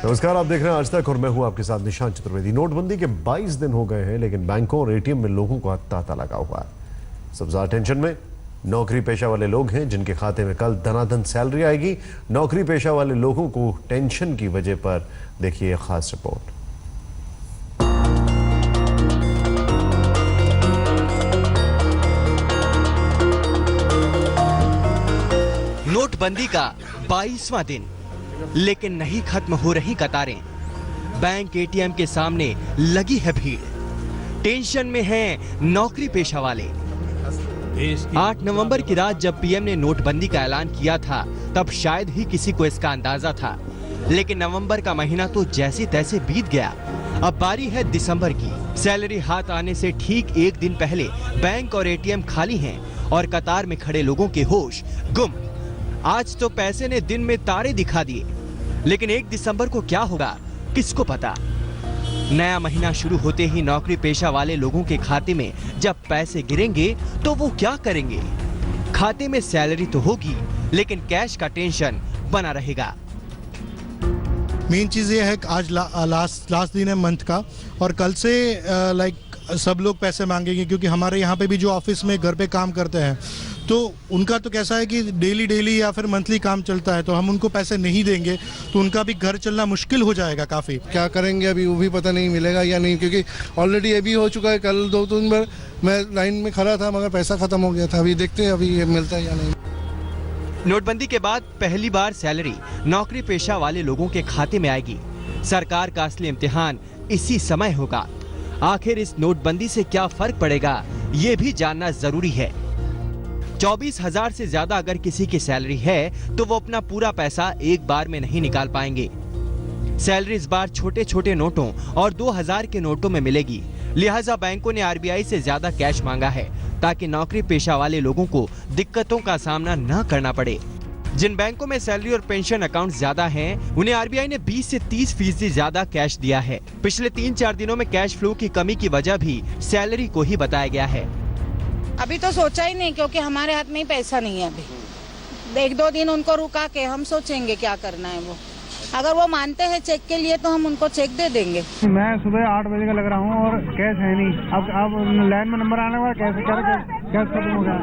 नमस्कार, आप देख रहे हैं आज तक और मैं हूं आपके साथ निशांत चतुर्वेदी। नोटबंदी के 22 दिन हो गए हैं, लेकिन बैंकों और एटीएम में लोगों को तांता लगा हुआ है। सबसे ज्यादा टेंशन में नौकरी पेशा वाले लोग हैं, जिनके खाते में कल धनाधन सैलरी आएगी। नौकरी पेशा वाले लोगों को टेंशन की वजह पर देखिए एक खास रिपोर्ट। नोटबंदी का 22वां दिन, लेकिन नहीं खत्म हो रही कतारें। बैंक एटीएम के सामने लगी है भीड़। टेंशन में हैं नौकरी पेशा वाले। 8 नवंबर की रात जब पीएम ने नोटबंदी का ऐलान किया था, तब शायद ही किसी को इसका अंदाजा था। लेकिन नवंबर का महीना तो जैसे तैसे बीत गया। अब बारी है दिसंबर की। सैलरी हाथ आने से ठीक एक दिन पहले बैंक और एटीएम खाली हैं और कतार में खड़े लोगों के होश गुम। आज तो पैसे ने दिन में तारे दिखा दिए, लेकिन 1 दिसंबर को क्या होगा किसको पता। नया महीना शुरू होते ही नौकरी पेशा वाले लोगों के खाते में जब पैसे गिरेंगे तो वो क्या करेंगे। खाते में सैलरी तो होगी, लेकिन कैश का टेंशन बना रहेगा। मेन चीज़ ये है कि आज लास्ट दिन है मंथ का, और कल से सब लोग पैसे मांगेंगे, क्योंकि हमारे यहाँ पे भी जो ऑफिस में घर पे काम करते हैं तो उनका तो कैसा है कि डेली या फिर मंथली काम चलता है, तो हम उनको पैसे नहीं देंगे तो उनका भी घर चलना मुश्किल हो जाएगा काफ़ी। क्या करेंगे अभी वो भी पता नहीं मिलेगा या नहीं, क्योंकि ऑलरेडी ये भी हो चुका है। कल 2-3 बार मैं लाइन में खड़ा था मगर पैसा खत्म हो गया था। अभी देखते हैं अभी ये मिलता है या नहीं। नोटबंदी के बाद पहली बार सैलरी नौकरी पेशा वाले लोगों के खाते में आएगी। सरकार का असली इम्तिहान इसी समय होगा। आखिर इस नोटबंदी से क्या फर्क पड़ेगा, ये भी जानना जरूरी है। 24,000 से ज्यादा अगर किसी की सैलरी है तो वो अपना पूरा पैसा एक बार में नहीं निकाल पाएंगे। सैलरी इस बार छोटे छोटे नोटों और 2,000 के नोटों में मिलेगी। लिहाजा बैंकों ने आरबीआई से ज्यादा कैश मांगा है, ताकि नौकरी पेशा वाले लोगों को दिक्कतों का सामना न करना पड़े। जिन बैंकों में सैलरी और पेंशन अकाउंट ज्यादा हैं, उन्हें आरबीआई ने 20 से 30% ज्यादा कैश दिया है। पिछले 3-4 दिनों में कैश फ्लो की कमी की वजह भी सैलरी को ही बताया गया है। अभी तो सोचा ही नहीं, क्योंकि हमारे हाथ में ही पैसा नहीं है। अभी 1-2 दिन उनको रुका के हम सोचेंगे क्या करना है। वो अगर वो मानते हैं चेक के लिए तो हम उनको चेक दे देंगे। मैं सुबह 8 बजे का लग रहा हूँ और कैश है नहीं। अब लाइन में नंबर आने वाला, कैश खत्म हो गया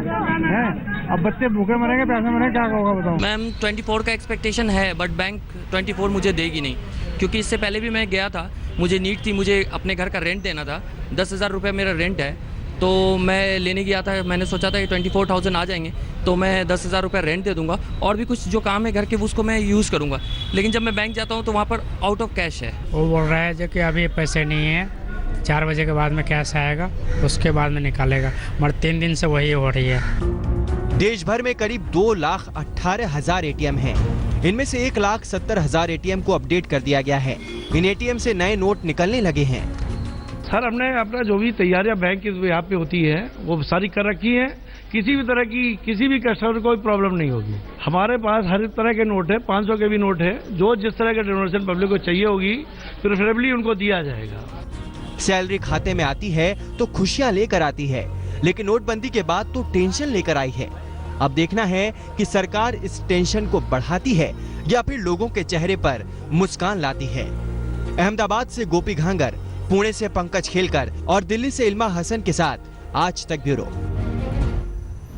है। अब बच्चे भूखे मरेंगे, पैसे मरेंगे, क्या होगा बताओ। मैम 24 का एक्सपेक्टेशन है, बट बैंक 24 मुझे देगी नहीं, क्योंकि इससे पहले भी मैं गया था। मुझे नीड थी, मुझे अपने घर का रेंट देना था। 10,000 रुपये मेरा रेंट है, तो मैं लेने गया था। मैंने सोचा था कि 24,000 आ जाएंगे तो मैं 10,000 रुपये रेंट दे दूंगा और भी कुछ जो काम है घर के उसको मैं यूज़ करूंगा। लेकिन जब मैं बैंक जाता हूं तो वहां पर आउट ऑफ कैश है। वो बोल रहा है जो कि अभी पैसे नहीं है, 4 बजे के बाद में कैश आएगा, उसके बाद में निकालेगा। मगर 3 दिन से वही हो रही है। देश भर में करीब 2,18,000 एटीएम हैं। इनमें से 1,70,000 एटीएम को अपडेट कर दिया गया है। इन एटीएम से नए नोट निकलने लगे हैं। सर, हमने अपना जो भी तैयारियां बैंक की यहाँ पे होती है वो सारी कर रखी है। किसी भी तरह की किसी भी कस्टमर को कोई प्रॉब्लम नहीं होगी। हमारे पास हर तरह के नोट है, 500 के भी नोट है। जो जिस तरह के डोनेशन पब्लिक को चाहिए होगी प्रेफरेबली उनको दिया जाएगा। सैलरी खाते में आती है तो खुशियां लेकर आती है, लेकिन नोटबंदी के बाद तो टेंशन लेकर आई है। अब देखना है कि सरकार इस टेंशन को बढ़ाती है या फिर लोगों के चेहरे पर मुस्कान लाती है। अहमदाबाद से गोपी घांगर, पुणे से पंकज खेलकर और दिल्ली से इल्मा हसन के साथ आज तक ब्यूरो।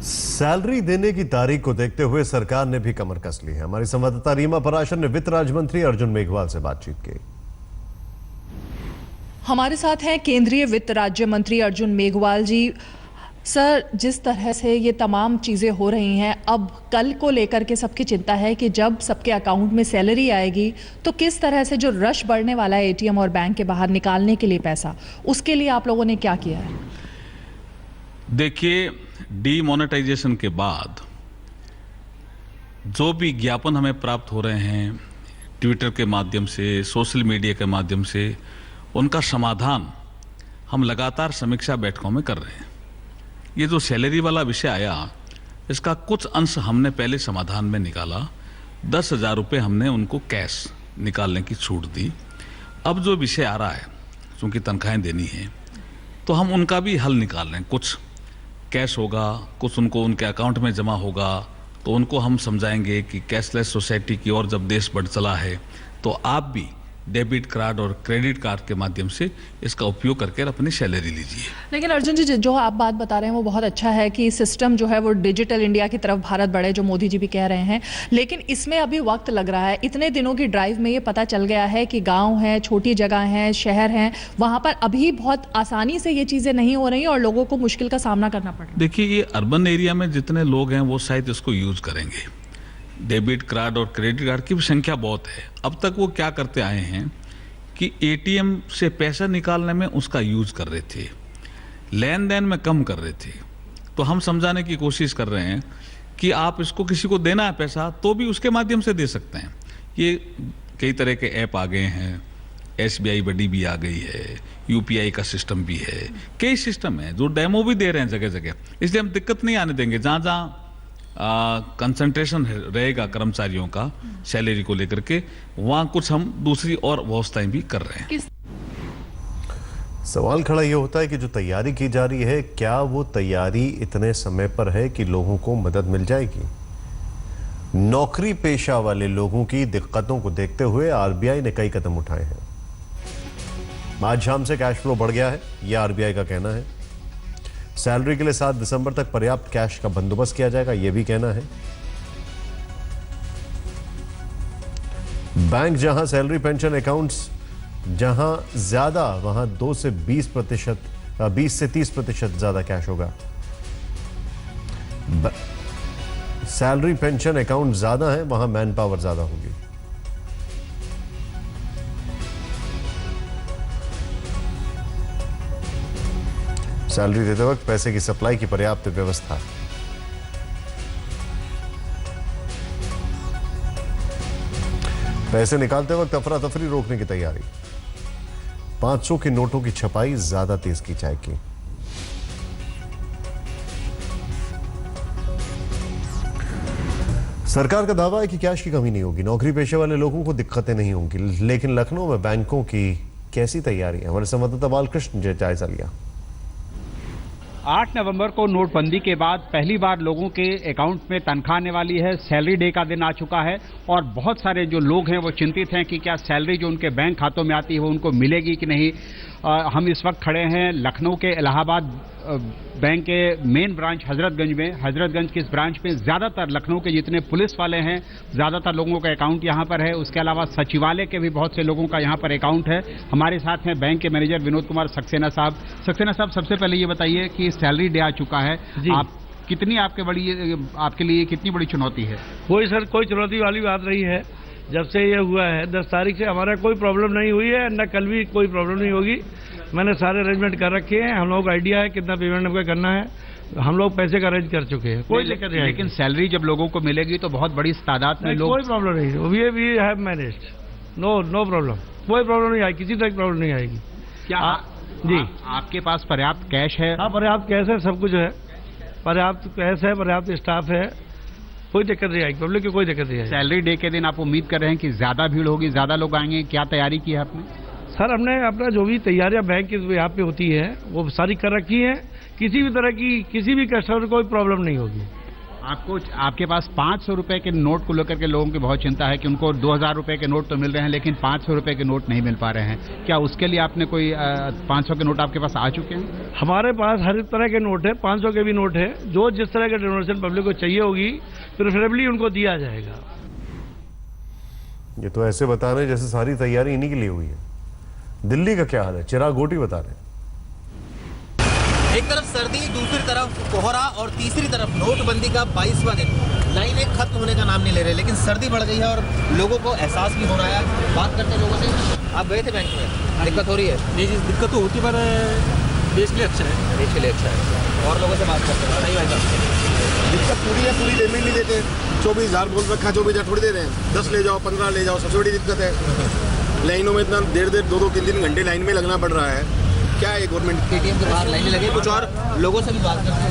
सैलरी देने की तारीख को देखते हुए सरकार ने भी कमर कस ली है। हमारी संवाददाता रीमा पराशर ने वित्त राज्य मंत्री अर्जुन मेघवाल से बातचीत की। हमारे साथ हैं केंद्रीय वित्त राज्य मंत्री अर्जुन मेघवाल जी। सर, जिस तरह से ये तमाम चीज़ें हो रही हैं, अब कल को लेकर के सबकी चिंता है कि जब सबके अकाउंट में सैलरी आएगी तो किस तरह से जो रश बढ़ने वाला है एटीएम और बैंक के बाहर निकालने के लिए पैसा, उसके लिए आप लोगों ने क्या किया है? देखिए, डीमोनेटाइजेशन के बाद जो भी ज्ञापन हमें प्राप्त हो रहे हैं ट्विटर के माध्यम से, सोशल मीडिया के माध्यम से, उनका समाधान हम लगातार समीक्षा बैठकों में कर रहे हैं। ये जो सैलरी वाला विषय आया, इसका कुछ अंश हमने पहले समाधान में निकाला। 10,000 रुपये हमने उनको कैश निकालने की छूट दी। अब जो विषय आ रहा है, चूँकि तनख्वाहें देनी है, तो हम उनका भी हल निकाल रहे हैं। कुछ कैश होगा, कुछ उनको उनके अकाउंट में जमा होगा, तो उनको हम समझाएंगे कि कैशलेस सोसाइटी की ओर जब देश बढ़ चला है तो आप भी डेबिट कार्ड और क्रेडिट कार्ड के माध्यम से इसका उपयोग करके अपनी सैलरी लीजिए। लेकिन अर्जुन जी, जो आप बात बता रहे हैं वो बहुत अच्छा है कि सिस्टम जो है वो डिजिटल इंडिया की तरफ भारत बढ़े, जो मोदी जी भी कह रहे हैं, लेकिन इसमें अभी वक्त लग रहा है। इतने दिनों की ड्राइव में ये पता चल गया है कि गांव है, छोटी जगह हैं, शहर हैं, वहाँ पर अभी बहुत आसानी से ये चीज़ें नहीं हो रही और लोगों को मुश्किल का सामना करना पड़ रहा है। देखिए, ये अर्बन एरिया में जितने लोग हैं वो शायद इसको यूज करेंगे। डेबिट कार्ड और क्रेडिट कार्ड की भी संख्या बहुत है। अब तक वो क्या करते आए हैं कि एटीएम से पैसा निकालने में उसका यूज कर रहे थे, लेन देन में कम कर रहे थे। तो हम समझाने की कोशिश कर रहे हैं कि आप इसको किसी को देना है पैसा तो भी उसके माध्यम से दे सकते हैं। ये कई तरह के ऐप आ गए हैं, SBI बडी भी आ गई है, UPI का सिस्टम भी है, कई सिस्टम है जो डेमो भी दे रहे हैं जगह जगह। इसलिए हम दिक्कत नहीं आने देंगे। जहाँ जहाँ कंसंट्रेशन रहेगा कर्मचारियों का सैलरी को लेकर के, वहाँ कुछ हम दूसरी और व्यवस्थाएं भी कर रहे हैं। सवाल खड़ा ये होता है कि जो तैयारी की जा रही है, क्या वो तैयारी इतने समय पर है कि लोगों को मदद मिल जाएगी? नौकरी पेशा वाले लोगों की दिक्कतों को देखते हुए RBI ने कई कदम उठाए हैं। आज शाम से कैश फ्लो बढ़ गया है, यह RBI का कहना है। सैलरी के लिए 7 दिसंबर तक पर्याप्त कैश का बंदोबस्त किया जाएगा, यह भी कहना है। बैंक जहां सैलरी पेंशन अकाउंट्स जहां ज्यादा, वहां 2 से 20 से 30% ज्यादा कैश होगा। सैलरी पेंशन अकाउंट ज्यादा है, वहां मैन पावर ज्यादा होगी। सैलरी देते वक्त पैसे की सप्लाई की पर्याप्त व्यवस्था। पैसे निकालते वक्त अफरा तफरी रोकने की तैयारी। 500 के नोटों की छपाई ज्यादा तेज की जाएगी। सरकार का दावा है कि कैश की कमी नहीं होगी, नौकरी पेशे वाले लोगों को दिक्कतें नहीं होंगी। लेकिन लखनऊ में बैंकों की कैसी तैयारी है, हमारे संवाददाता बालकृष्ण ने जायजा लिया। 8 नवंबर को नोटबंदी के बाद पहली बार लोगों के अकाउंट में तनख्वाह आने वाली है। सैलरी डे का दिन आ चुका है और बहुत सारे जो लोग हैं वो चिंतित हैं कि क्या सैलरी जो उनके बैंक खातों में आती है वो उनको मिलेगी कि नहीं। हम इस वक्त खड़े हैं लखनऊ के इलाहाबाद बैंक के मेन ब्रांच हजरतगंज में। हजरतगंज के इस ब्रांच में ज़्यादातर लखनऊ के जितने पुलिस वाले हैं, ज़्यादातर लोगों का अकाउंट यहाँ पर है। उसके अलावा सचिवालय के भी बहुत से लोगों का यहाँ पर अकाउंट है। हमारे साथ हैं बैंक के मैनेजर विनोद कुमार सक्सेना साहब। सक्सेना साहब, सबसे पहले ये बताइए कि सैलरी डे आ चुका है, आप कितनी आपके लिए कितनी बड़ी चुनौती है? कोई सर, कोई चुनौती वाली बात नहीं है। जब से ये हुआ है 10 तारीख से हमारा कोई प्रॉब्लम नहीं हुई है, न कल भी कोई प्रॉब्लम नहीं होगी। मैंने सारे अरेंजमेंट कर रखे हैं। हम लोग आइडिया है कितना पेमेंट हमको करना है, हम लोग पैसे का अरेंज कर चुके हैं, कोई दिक्कत नहीं। लेकिन सैलरी जब लोगों को मिलेगी तो बहुत बड़ी तादाद में लोग, कोई प्रॉब्लम नहीं, we have managed, no problem, कोई प्रॉब्लम नहीं आएगी, किसी तरह प्रॉब्लम नहीं आएगी। क्या जी आपके पास पर्याप्त कैश है? हाँ, पर्याप्त कैश है, सब कुछ है, पर्याप्त कैश है, पर्याप्त स्टाफ है, कोई दिक्कत नहीं आएगी, पब्लिक की कोई दिक्कत नहीं आएगी। सैलरी डे के दिन आप उम्मीद कर रहे हैं कि ज्यादा भीड़ होगी, ज्यादा लोग आएंगे, क्या तैयारी की है आपने? सर, हमने अपना जो भी तैयारियां बैंक की यहाँ पे होती है वो सारी कर रखी है। किसी भी तरह की किसी भी कस्टमर को कोई प्रॉब्लम नहीं होगी। आपके पास 500 रुपए के नोट को लेकर के लोगों की बहुत चिंता है कि उनको 2000 रुपए के नोट तो मिल रहे हैं लेकिन 500 रुपए के नोट नहीं मिल पा रहे हैं। क्या उसके लिए आपने कोई 500 के नोट आपके पास आ चुके हैं? हमारे पास हर तरह के नोट है, 500 के भी नोट है। जो जिस तरह के डोनेशन पब्लिक को चाहिए होगी प्रेफरेबली उनको दिया जाएगा। ये तो ऐसे बता रहे हैं जैसे सारी तैयारी इन्हीं के लिए हुई है। दिल्ली का क्या हाल है, चिराग गोटी बता रहे हैं। एक तरफ सर्दी, दूसरी तरफ कोहरा और तीसरी तरफ नोटबंदी का 22वां दिन। लाइन एक खत्म होने का नाम नहीं ले रहे, लेकिन सर्दी बढ़ गई है और लोगों को एहसास भी हो रहा है। बात करते हैं लोगों से। आप गए थे बैंक में, दिक्कत हो रही है? जी, दिक्कत तो होती, पर देश के लिए अच्छा है। देश के लिए अच्छा है। और लोगों से बात करते हैं, नहीं भाई साहब दिक्कत पूरी है, पूरी पेमेंट नहीं देते। 24,000 बोल रखा, 24,000 थोड़ी दे रहे हैं, 10 ले जाओ, 15 ले जाओ, सबसे बड़ी दिक्कत है। लाइनों में इतना देर 2-3 घंटे लाइन में लगना पड़ रहा है। क्या है गवर्नमेंट ATM के बाहर लाइनें लगी। कुछ और लोगों से भी बात करते हैं,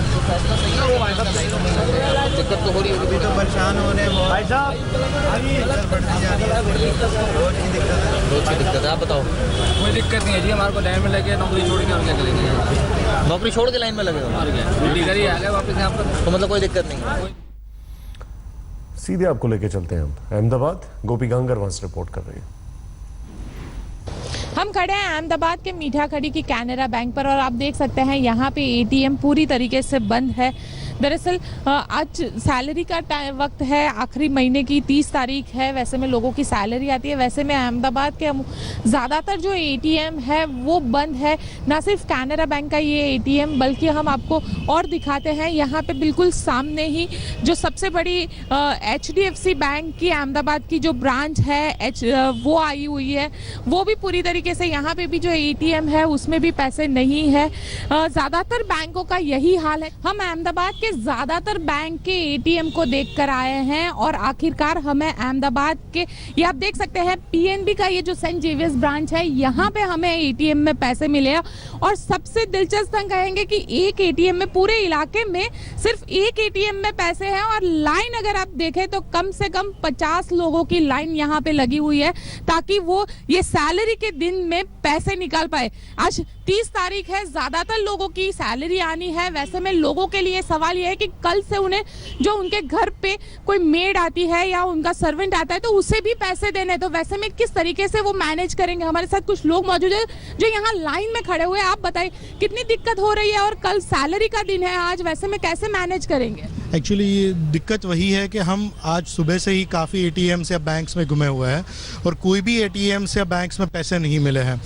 जो फैसला सही है वो आएगा। लाइनों में लग रहे हैं, दिक्कत तो हो रही होगी, तो परेशान होने भाई साहब। रोज की दिक्कत है, आप बताओ। कोई दिक्कत नहीं है जी, हमारे को लाइन में लगे, नौकरी छोड़ के हम क्या करेंगे? नौकरी छोड़ के लाइन में लगे हो? ड्यूटी करिए, आ गए वापस यहाँ पर, तो मतलब कोई दिक्कत नहीं है। सीधे आपको लेके चलते हैं हम अहमदाबाद। गोपी गांगर वहां से रिपोर्ट कर रही है। हम खड़े हैं अहमदाबाद के मीठा खड़ी की कैनरा बैंक पर और आप देख सकते हैं यहाँ पे एटीएम पूरी तरीके से बंद है। दरअसल आज सैलरी का वक्त है, आखिरी महीने की 30 तारीख है, वैसे में लोगों की सैलरी आती है। वैसे में अहमदाबाद के ज़्यादातर जो एटीएम है वो बंद है। ना सिर्फ कैनरा बैंक का ये एटीएम बल्कि हम आपको और दिखाते हैं, यहाँ पे बिल्कुल सामने ही जो सबसे बड़ी HDFC बैंक की अहमदाबाद की जो ब्रांच है वो आई हुई है। वो भी पूरी तरीके से यहाँ पे भी जो एटीएम है उसमें भी पैसे नहीं है। ज़्यादातर बैंकों का यही हाल है। हम अहमदाबाद के ज़्यादातर बैंक के एटीएम को देखकर आए हैं और आखिरकार हमें अहमदाबाद के ये आप देख सकते हैं PNB का ये जो सेंट जेवियर्स ब्रांच है यहाँ पे हमें एटीएम में पैसे मिले और सबसे दिलचस्प हम कहेंगे कि एक एटीएम में पूरे इलाके में सिर्फ एक एटीएम में पैसे हैं और लाइन अगर आप देखें तो कम से कम 50 लोगों की लाइन यहाँ पे लगी हुई है ताकि वो ये सैलरी के दिन में पैसे निकाल पाए। आज 30 तारीख है, ज्यादातर लोगों की सैलरी आनी है। वैसे में लोगों के लिए सवाल यह है कि कल से उन्हें जो उनके घर पे कोई मेड आती है या उनका सर्वेंट आता है तो उसे भी पैसे देने, तो वैसे में किस तरीके से वो मैनेज करेंगे। हमारे साथ कुछ लोग मौजूद है जो यहाँ लाइन में खड़े हुए हैं। आप बताइए कितनी दिक्कत हो रही है और कल सैलरी का दिन है आज, वैसे में कैसे मैनेज करेंगे? एक्चुअली ये दिक्कत वही है कि हम आज सुबह से ही काफ़ी एटीएम्स या बैंक्स में घूमे हुए हैं और कोई भी एटीएम्स या बैंक्स में पैसे नहीं मिले हैं।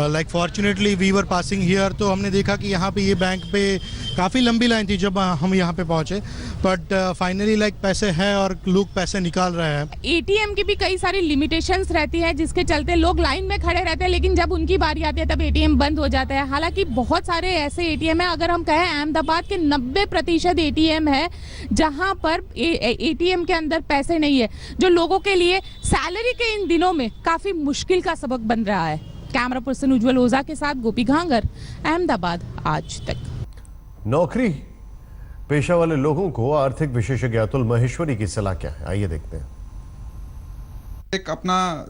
Like fortunately we were passing here, तो हमने देखा कि यहाँ पे ये बैंक पे काफ़ी लंबी लाइन थी जब हम यहाँ पे पहुँचे, बट फाइनली लाइक पैसे हैं और लोग पैसे निकाल रहे हैं। एटीएम की भी कई सारी लिमिटेशंस रहती है जिसके चलते लोग लाइन में खड़े रहते हैं, लेकिन जब उनकी बारी आती है तब एटीएम बंद हो जाता है। हालांकि बहुत सारे ऐसे एटीएम है, अगर हम कहें अहमदाबाद के 90% एटीएम है जहां पर एटीएम के अंदर पैसे नहीं है, जो लोगों के लिए सैलरी के इन दिनों में काफी मुश्किल का सबक बन रहा है। कैमरा पर्सन उज्जवल ओझा के साथ गोपी घांगर, अहमदाबाद आज तक। नौकरी पेशा वाले लोगों को आर्थिक विशेषज्ञ अतुल महेश्वरी की सलाह क्या है, आइए देखते हैं। एक अपना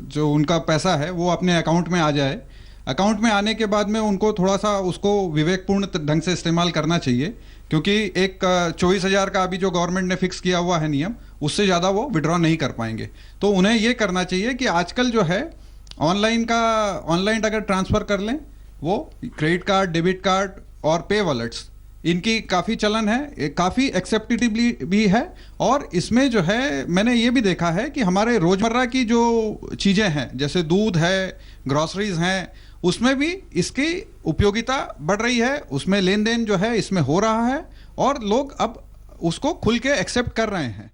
जो उनका पैसा है वो अपने अकाउंट में आ जाए। अकाउंट में आने के बाद में उनको थोड़ा सा उसको विवेकपूर्ण ढंग से इस्तेमाल करना चाहिए, क्योंकि एक 24,000 का अभी जो गवर्नमेंट ने फिक्स किया हुआ है नियम, उससे ज़्यादा वो विड्रॉ नहीं कर पाएंगे। तो उन्हें ये करना चाहिए कि आजकल जो है ऑनलाइन अगर ट्रांसफ़र कर लें, वो क्रेडिट कार्ड, डेबिट कार्ड और पे वॉलेट्स, इनकी काफ़ी चलन है, काफ़ी एक्सेप्टेबली भी है। और इसमें जो है मैंने ये भी देखा है कि हमारे रोज़मर्रा की जो चीज़ें हैं जैसे दूध है, ग्रॉसरीज हैं, उसमें भी इसकी उपयोगिता बढ़ रही है, उसमें लेन देन जो है इसमें हो रहा है और लोग अब उसको खुल के एक्सेप्ट कर रहे हैं।